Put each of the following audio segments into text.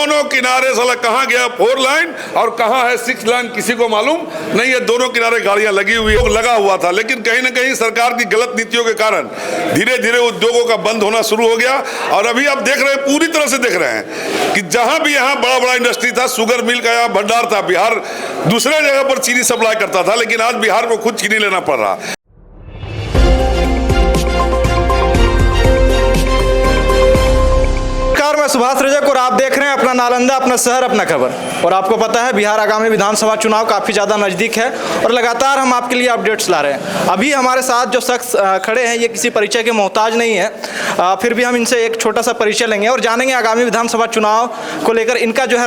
दोनों किनारे साला कहाँ गया 4 लाइन और कहाँ है 6 लाइन किसी को मालूम नहीं है। दोनों किनारे गाड़ियां लगी हुई लगा हुआ था, लेकिन कहीं ना कहीं सरकार की गलत नीतियों के कारण धीरे धीरे उद्योगों का बंद होना शुरू हो गया। और अभी आप देख रहे हैं, पूरी तरह से देख रहे हैं कि जहां भी यहाँ बड़ा बड़ा इंडस्ट्री था, शुगर मिल का यहाँ भंडार था, बिहार दूसरे जगह पर चीनी सप्लाई करता था, लेकिन आज बिहार को खुद चीनी लेना पड़ रहा। मैं सुभाष रजक और आप देख रहे हैं अपना नालंदा, अपना शहर, अपना खबर। और आपको पता है बिहार आगामी विधानसभा चुनाव काफ़ी ज़्यादा नज़दीक है और लगातार हम आपके लिए अपडेट्स ला रहे हैं। अभी हमारे साथ जो शख्स खड़े हैं ये किसी परिचय के मोहताज नहीं है, फिर भी हम इनसे एक छोटा सा परिचय लेंगे और जानेंगे आगामी विधानसभा चुनाव को लेकर इनका जो है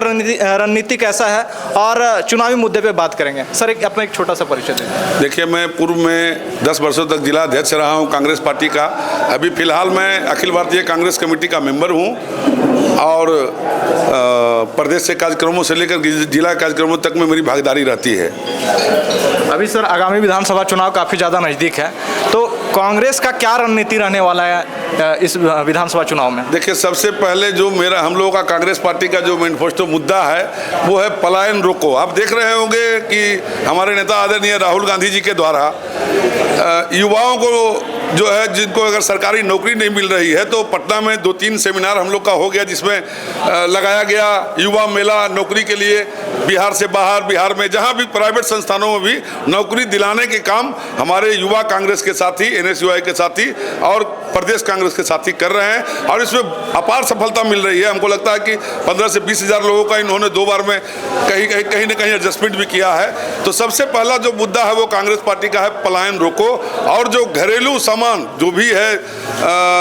रणनीति कैसा है और चुनावी मुद्दे पर बात करेंगे। सर अपना एक छोटा सा परिचय दें। देखिए, मैं पूर्व में 10 वर्षों तक जिला अध्यक्ष रहा हूँ कांग्रेस पार्टी का। अभी फिलहाल मैं अखिल भारतीय कांग्रेस कमेटी का मेंबर हूँ और प्रदेश से कार्यक्रमों से लेकर जिला कार्यक्रमों तक में मेरी भागीदारी रहती है। अभी सर आगामी विधानसभा चुनाव काफ़ी ज़्यादा नज़दीक है, तो कांग्रेस का क्या रणनीति रहने वाला है इस विधानसभा चुनाव में? देखिए, सबसे पहले जो हम लोगों का कांग्रेस पार्टी का जो मैनिफेस्टो मुद्दा है वो है पलायन रोको। आप देख रहे होंगे कि हमारे नेता आदरणीय राहुल गांधी जी के द्वारा युवाओं को जो है, जिनको अगर सरकारी नौकरी नहीं मिल रही है, तो पटना में 2-3 सेमिनार हम लोग का हो गया, जिसमें लगाया गया युवा मेला नौकरी के लिए। बिहार से बाहर, बिहार में जहां भी प्राइवेट संस्थानों में भी नौकरी दिलाने के काम हमारे युवा कांग्रेस के साथी, NSUI के साथी और प्रदेश कांग्रेस के साथी कर रहे हैं और इसमें अपार सफलता मिल रही है। हमको लगता है कि 15 से 20 हज़ार लोगों का इन्होंने 2 बार में कहीं ना कहीं एडजस्टमेंट भी किया है। तो सबसे पहला जो मुद्दा है वो कांग्रेस पार्टी का है पलायन रोको। और जो घरेलू सामान जो भी है,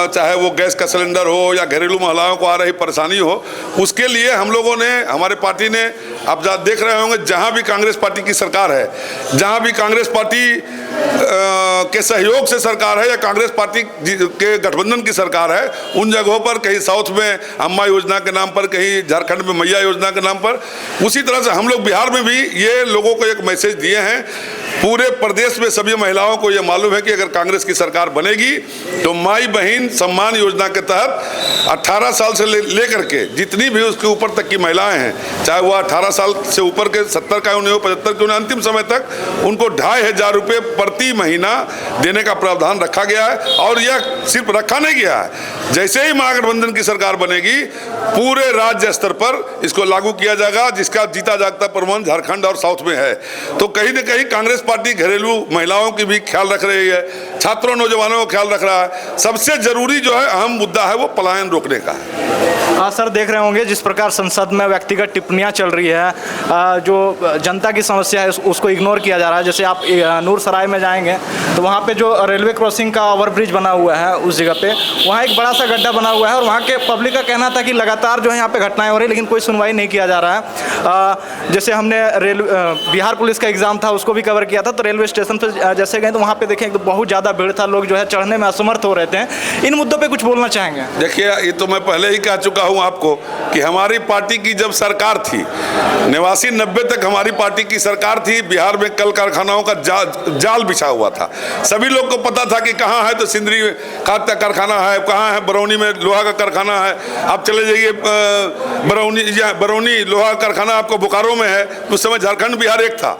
चाहे वो गैस का सिलेंडर हो या घरेलू महिलाओं को आ रही परेशानी हो, उसके लिए हम लोगों ने, हमारे पार्टी ने, आप देख रहे होंगे जहां भी कांग्रेस पार्टी की सरकार है, जहां भी कांग्रेस पार्टी के सहयोग से सरकार है या कांग्रेस पार्टी के गठबंधन की सरकार है, उन जगहों पर कहीं साउथ में अम्मा योजना के नाम पर, कहीं झारखंड में मैया योजना के नाम पर, उसी तरह से हम लोग बिहार में भी ये लोगों को एक मैसेज दिए हैं। पूरे प्रदेश में सभी महिलाओं को ये मालूम है कि अगर कांग्रेस की सरकार बनेगी तो माई बहन सम्मान योजना के तहत 18 साल से लेकर के जितनी भी उसके ऊपर तक की महिलाएं हैं, चाहे वह 18 साल से ऊपर के 70 का उन्हें हो, 75 के उन्हें, अंतिम समय तक उनको 2500 रुपये प्रति महीना देने का प्रावधान रखा गया है। और यह सिर्फ रखा नहीं गया है, जैसे ही महागठबंधन की सरकार बनेगी पूरे राज्य स्तर पर इसको लागू किया जाएगा, जिसका जीता जागता प्रमाण झारखंड और साउथ में है। तो कहीं ना कहीं कांग्रेस पार्टी घरेलू महिलाओं की भी ख्याल रख रही है, छात्रों नौजवानों का ख्याल रख रहा है। सबसे जरूरी जो है अहम मुद्दा है वो पलायन रोकने का है। हाँ सर, देख रहे होंगे जिस प्रकार संसद में व्यक्तिगत टिप्पणियां चल रही है, जो जनता की समस्या है उसको इग्नोर किया जा रहा है। जैसे आप नूरसराय में जाएंगे तो वहाँ पे जो रेलवे क्रॉसिंग का ओवरब्रिज बना हुआ है उस जगह पे वहाँ एक बड़ा सा गड्ढा बना हुआ है और वहाँ के पब्लिक का कहना था कि लगातार जो है यहाँ पे घटनाएं हो रही, लेकिन कोई सुनवाई नहीं किया जा रहा है। जैसे हमने बिहार पुलिस का एग्जाम था उसको भी कवर किया था, तो रेलवे स्टेशन पर जैसे गए तो वहाँ पे देखें तो बहुत ज़्यादा भीड़ था, लोग जो है चढ़ने में असमर्थ हो रहे थे। इन मुद्दों पर कुछ बोलना चाहेंगे? देखिए, ये तो मैं पहले ही कह चुका हूँ आपको कि हमारी पार्टी की जब सरकार थी 89-90 तक हमारी पार्टी की सरकार थी, बिहार में कल कारखानाओं का जाल बिछा हुआ था। सभी लोग को पता था कि कहाँ है तो सिंदरी खाद का कारखाना है, कहाँ है बरौनी में लोहा का कारखाना है। आप चले जाइए बरौनी लोहा कारखाना आपको बोकारो में है। उस समय झारखंड बिहार एक था।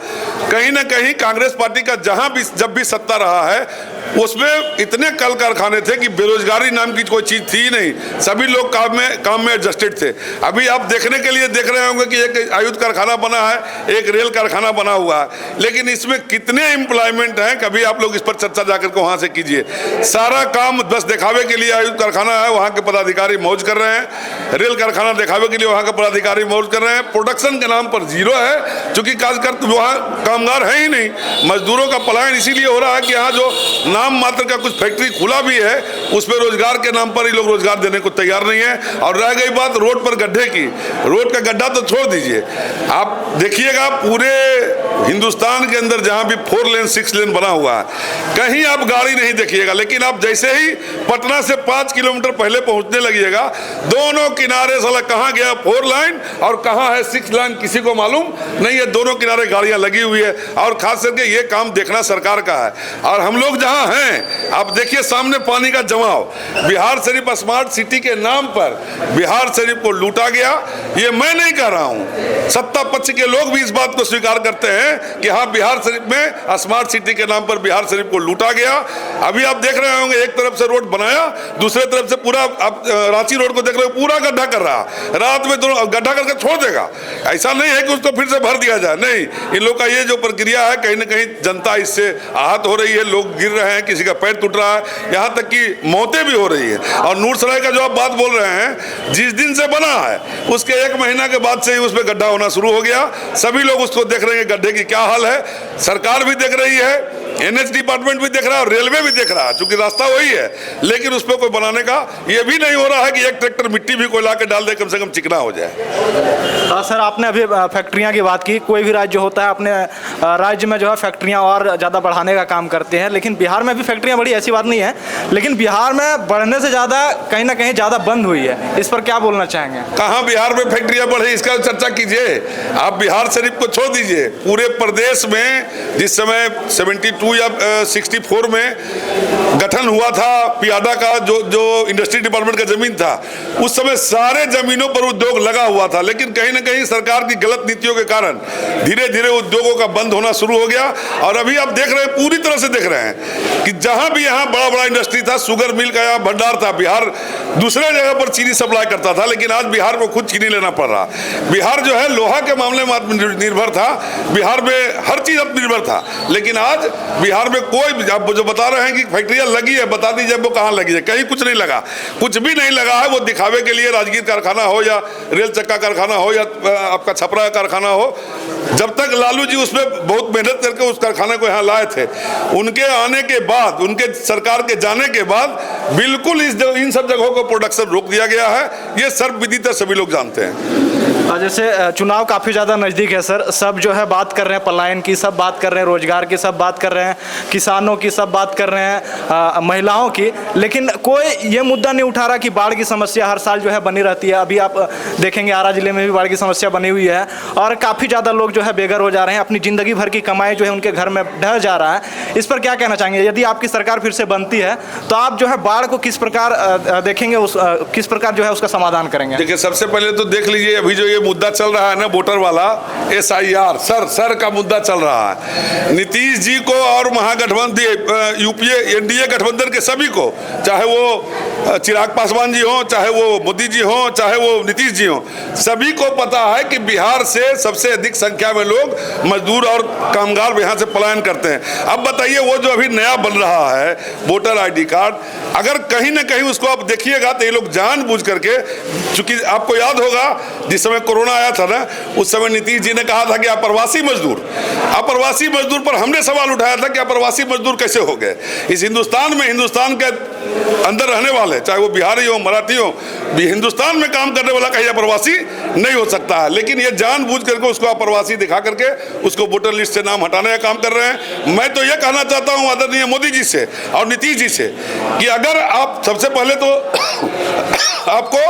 कहीं ना कहीं कांग्रेस पार्टी का जहाँ भी जब भी सत्ता रहा है उसमें इतने कल कारखाने थे कि बेरोजगारी नाम की कोई चीज थी नहीं, सभी लोग काम में एडजस्टेड थे। अभी आप देखने के लिए देख रहे होंगे कि एक आयुध कारखाना बना है, एक रेल कारखाना बना हुआ है, लेकिन इसमें कितने एम्प्लॉयमेंट हैं कभी आप लोग इस पर चर्चा जाकर के वहां से कीजिए। सारा काम बस दिखावे के लिए आयुध कारखाना है, वहां के पदाधिकारी मौज कर रहे हैं। रेल कारखाना दिखावे के लिए वहां के पदाधिकारी मौज कर रहे हैं। प्रोडक्शन के नाम पर जीरो है, क्योंकि खासकर वहां कामगार है ही नहीं। मजदूरों का पलायन इसीलिए हो रहा है कि यहाँ जो नाम मात्र का कुछ फैक्ट्री खुला भी है उस पर रोजगार के नाम पर ही लोग रोजगार देने को तैयार नहीं है। और रह गई बात रोड पर गड्ढे की, रोड का गड्ढा तो छोड़ दीजिए, आप देखिएगा पूरे हिंदुस्तान के अंदर जहां भी 4 लेन 6 लेन बना हुआ है कहीं आप गाड़ी नहीं देखिएगा, लेकिन आप जैसे ही पटना से 5 किलोमीटर पहले पहुंचने लगिएगा दोनों किनारे साला कहाँ गया 4 लाइन और कहाँ है 6 लाइन किसी को मालूम नहीं है। दोनों किनारे गाड़ियां लगी हुई है और खास करके ये काम देखना सरकार का है। और हम लोग जहां हैं। आप देखिए सामने पानी का जमाव। बिहार शरीफ स्मार्ट सिटी के नाम पर बिहार शरीफ को लूटा गया। ये मैं नहीं कह रहा हूं, सत्ता पक्ष के लोग भी इस बात को स्वीकार करते हैं कि हाँ, बिहार शरीफ में स्मार्ट सिटी के नाम पर बिहार शरीफ को लूटा गया। अभी आप देख रहे होंगे, एक तरफ से रोड बनाया, दूसरे तरफ से पूरा आप रांची रोड को देख रहे हो, पूरा गड्ढा कर रहा। रात में दोनों गड्ढा करके छोड़ देगा। ऐसा नहीं है कि उसको फिर से भर दिया जाए, नहीं। इन लोग का ये जो प्रक्रिया है, कहीं ना कहीं जनता इससे आहत हो रही है, लोग गिर रहे हैं, किसी का पैर टूट रहा है, यहाँ तक कि मौतें भी हो रही है। और नूरसराय का जो आप बात बोल रहे हैं, जिस दिन से बना है उसके 1 महीना के बाद से ही उसमें गड्ढा होना शुरू हो गया। सभी लोग उसको देख रहे हैं, गड्ढे की क्या हाल है। सरकार भी देख रही है, एनएच डिपार्टमेंट भी देख रहा है और रेलवे भी देख रहा है, क्योंकि रास्ता वही है। लेकिन उस पर कोई बनाने का ये भी नहीं हो रहा है कि एक ट्रैक्टर मिट्टी भी कोई ला के डाल दे, कम से कम चिकना हो जाए। सर, आपने अभी फैक्ट्रियां की बात की। कोई भी राज्य होता है अपने राज्य में जो है फैक्ट्रियां और ज़्यादा बढ़ाने का काम करते हैं, लेकिन बिहार में भी फैक्ट्रियां बढ़ी, ऐसी बात नहीं है। लेकिन बिहार में बढ़ने से ज़्यादा कहीं ना कहीं ज़्यादा बंद हुई है। इस पर क्या बोलना चाहेंगे? कहाँ बिहार में फैक्ट्रियां बढ़ी, इसका चर्चा कीजिए। आप बिहार शरीफ को छोड़ दीजिए, पूरे प्रदेश में जिस समय 72 या 64 में गठन हुआ था पियादा का, जो इंडस्ट्री डिपार्टमेंट का जमीन था, उस समय सारे जमीनों पर उद्योग लगा हुआ था। लेकिन कहीं ना कहीं सरकार की गलत नीतियों के कारण धीरे धीरे उद्योगों का बंद होना शुरू हो गया। और अभी आप देख रहे हैं, पूरी तरह से देख रहे हैं कि जहां भी यहाँ बड़ा बड़ा इंडस्ट्री था, शुगर मिल का यहाँ भंडार था, बिहार दूसरे जगह पर चीनी सप्लाई करता था, लेकिन आज बिहार को खुद चीनी लेना पड़ रहा। बिहार जो है लोहा के मामले में आत्मनिर्भर था, बिहार में हर चीज आत्मनिर्भर था। लेकिन आज बिहार में कोई, आप जो बता रहे हैं कि फैक्ट्रियां लगी है, बता दीजिए वो कहाँ लगी है? कहीं कुछ नहीं लगा, कुछ भी नहीं लगा है। वो दिखावे के लिए राजगीर कारखाना हो या रेल चक्का कारखाना हो या आपका छपरा कारखाना हो, जब तक लालू जी उसमें बहुत मेहनत करके उस कारखाने को यहाँ लाए थे, उनके आने के बाद, उनके सरकार के जाने के बाद बिल्कुल इन सब जगहों को प्रोडक्शन रोक दिया गया है। ये सर्वविदित है, सभी लोग जानते हैं। जैसे चुनाव काफ़ी ज़्यादा नज़दीक है सर, सब जो है बात कर रहे हैं पलायन की, सब बात कर रहे हैं रोजगार की, सब बात कर रहे हैं किसानों की, सब बात कर रहे हैं महिलाओं की, लेकिन कोई ये मुद्दा नहीं उठा रहा कि बाढ़ की समस्या हर साल जो है बनी रहती है। अभी आप देखेंगे आरा जिले में भी बाढ़ की समस्या बनी हुई है और काफ़ी ज़्यादा लोग जो है बेघर हो जा रहे हैं, अपनी ज़िंदगी भर की कमाई जो है उनके घर में ढह जा रहा है। इस पर क्या कहना चाहेंगे? यदि आपकी सरकार फिर से बनती है तो आप जो है बाढ़ को किस प्रकार देखेंगे, किस प्रकार जो है उसका समाधान करेंगे? देखिए, सबसे पहले तो देख लीजिए, अभी जो ये मुद्दा चल रहा है ना, वोटर वाला SIR सर का मुद्दा चल रहा है। नीतीश जी को और महागठबंधन यूपीए NDA गठबंधन के सभी को, चाहे वो चिराग पासवान जी हो, चाहे वो मोदी जी हो, चाहे वो नीतीश जी हो, सभी को पता है कि बिहार से सबसे अधिक संख्या में लोग मजदूर और कामगार यहाँ से पलायन करते हैं। अब बताइए, वो जो अभी नया बन रहा है वोटर ID कार्ड, अगर कहीं ना कहीं उसको आप देखिएगा तो ये लोग जानबूझ करके, चूंकि आपको याद होगा जिस समय कोरोना आया था ना, उस समय नीतीश जी ने कहा था कि अप्रवासी मजदूर पर हमने सवाल उठाया था कि अप्रवासी मजदूर कैसे हो गए। इस हिंदुस्तान में, हिंदुस्तान के अंदर रहने वाले, चाहे वो बिहारी हो, मराठी हो, हिंदुस्तान में काम करने वाला कहीं अप्रवासी नहीं हो सकता है। लेकिन ये जानबूझ करके उसको अप्रवासी दिखा करके उसको वोटर लिस्ट से नाम हटाने का काम कर रहे हैं। मैं तो ये कहना चाहता हूँ आदरणीय मोदी जी से और नीतीश जी से कि अगर आप, सबसे पहले तो आपको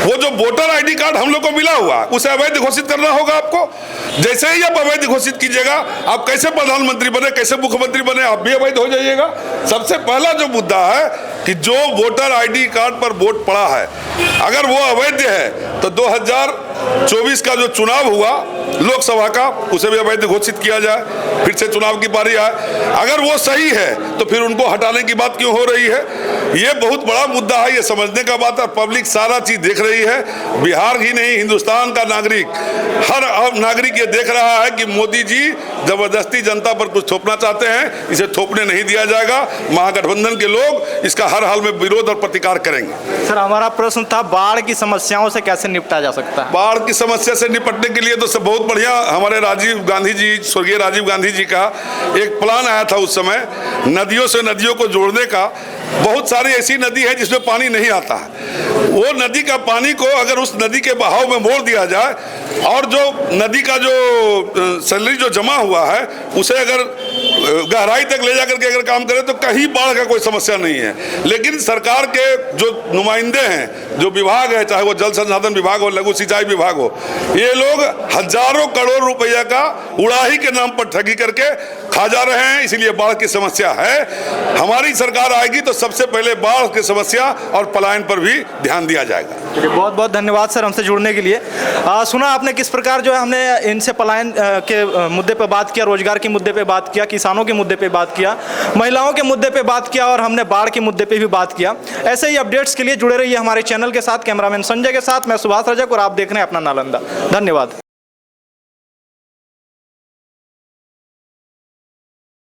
वो जो वोटर ID कार्ड हम लोग को मिला हुआ, उसे अवैध घोषित करना होगा आपको। जैसे ही आप अवैध घोषित कीजिएगा, आप कैसे प्रधानमंत्री बने, कैसे मुख्यमंत्री बने, आप भी अवैध हो जाइएगा। सबसे पहला जो मुद्दा है कि जो वोटर ID कार्ड पर वोट पड़ा है, अगर वो अवैध है तो 2024 का जो चुनाव हुआ लोकसभा का, उसे भी अवैध घोषित किया जाए, फिर से चुनाव की बारी आए। अगर वो सही है तो फिर उनको हटाने की बात क्यों हो रही है? ये बहुत बड़ा मुद्दा है, ये समझने का बात है। पब्लिक सारा चीज देख रही है, बिहार ही नहीं, हिंदुस्तान का नागरिक, हर नागरिक ये देख रहा है कि मोदी जी जबरदस्ती जनता पर कुछ थोपना चाहते हैं। इसे थोपने नहीं दिया जाएगा। महागठबंधन के लोग इसका हर हाल में विरोध और प्रतिकार करेंगे। सर, हमारा प्रश्न था बाढ़ की समस्याओं से कैसे निपटा जा सकता है? बाढ़ की समस्या से निपटने के लिए तो सब बहुत बढ़िया, हमारे राजीव गांधी जी, स्वर्गीय राजीव गांधी जी का एक प्लान आया था उस समय, नदियों से नदियों को जोड़ने का। बहुत सारी ऐसी नदी है जिसमें पानी नहीं आता है। वो नदी का पानी को अगर उस नदी के बहाव में मोड़ दिया जाए और जो नदी का जो सैलरी जो जमा हुआ है उसे अगर गहराई तक ले जाकर के अगर काम करें तो कहीं बाढ़ का कोई समस्या नहीं है। लेकिन सरकार के जो नुमाइंदे हैं, जो विभाग है, चाहे वो जल संसाधन विभाग हो, लघु सिंचाई विभाग हो, ये लोग हजारों करोड़ रुपया का उड़ाही के नाम पर ठगी करके खा जा रहे हैं, इसलिए बाढ़ की समस्या है। हमारी सरकार आएगी तो सबसे पहले बाढ़ की समस्या और पलायन पर भी ध्यान दिया जाएगा। चलिए, बहुत बहुत धन्यवाद सर हमसे जुड़ने के लिए। सुना आपने किस प्रकार जो है हमने इनसे पलायन के मुद्दे पे बात किया, रोजगार के मुद्दे पे बात किया, किसानों के मुद्दे पे बात किया, महिलाओं के मुद्दे पे बात किया और हमने बाढ़ के मुद्दे पे भी बात किया। ऐसे ही अपडेट्स के लिए जुड़े रहिए हमारे चैनल के साथ। कैमरामैन संजय के साथ मैं सुभाष रजक और आप देख रहे हैं अपना नालंदा। धन्यवाद।